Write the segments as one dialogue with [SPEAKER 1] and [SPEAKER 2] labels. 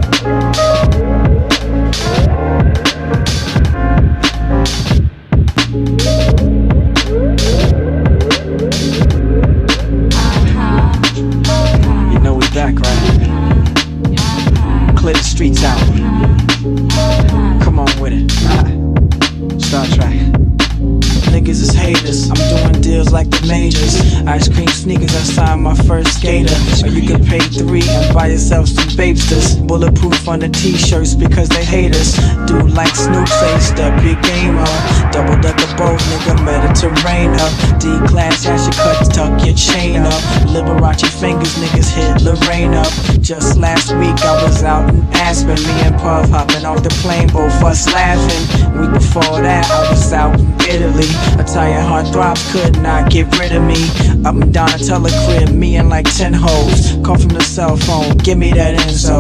[SPEAKER 1] You know we back, right? Clear the streets out. Come on with it. Star Trek. Niggas is haters, I'm doing deals like the majors. Ice cream sneakers, I signed my first skater. Or you can pay 3 and buy yourself some Babesters. Bulletproof on the t-shirts because they hate us. Dude like Snoop say, step your game up. Double decker boat, nigga, Mediterranean up. D-class, hash your cuts, tuck your chain up. Liberace fingers, niggas hit Lorraine up. Just last week I was out in Aspen. Me and Puff hopping off the plane, both us laughing. Week before that I was out in Italy. Italian heartthrobs could not get rid of me. Up and down a crib, me and like 10 hoes. Call from the cell phone, give me that info.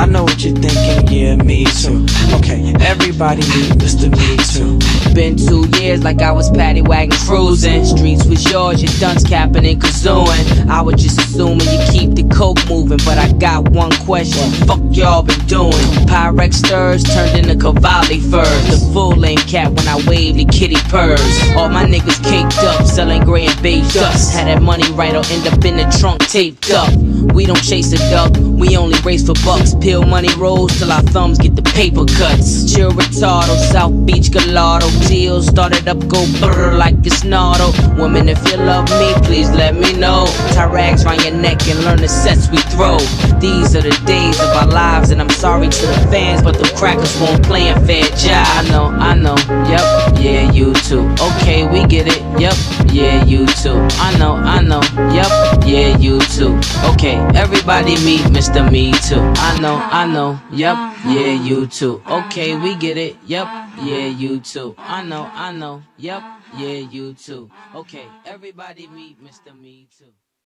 [SPEAKER 1] I know what you're thinking, yeah, me too. Okay, everybody need Mr. Me Too.
[SPEAKER 2] Been 2 years like I was paddy wagon cruising. Streets was yours, your dunce capping and kazooing. I was just assuming you keep the coke moving, but I got one question, fuck y'all been doing? Pyrex stirs turned into Cavalli furs. The full length cat when I waved the kitty purrs. All my niggas caked up, selling gray and beige dust. Had that money right, I'll end up in the trunk taped up. We don't chase a duck, we only race for bucks. Peel money rolls till our thumbs get the paper cuts. Chill retardo, South Beach gelato. Deals started up, go brrr like it's Nardo. Woman, if you love me, please let me know. Tie rags round your neck and learn the sets we throw. These are the days of our lives, and I'm sorry to the fans, but the crackers won't play a fair job. I know, yep, yeah, you too. Okay, we get it, yep, yeah, you too. I know, yep, yeah, you too. Okay, everybody meet Mr. Me Too. I know, yep, yeah, you too. Okay, we get it, yep, yeah, you too. I know, yep, yeah, you too. Okay, everybody meet Mr. Me Too.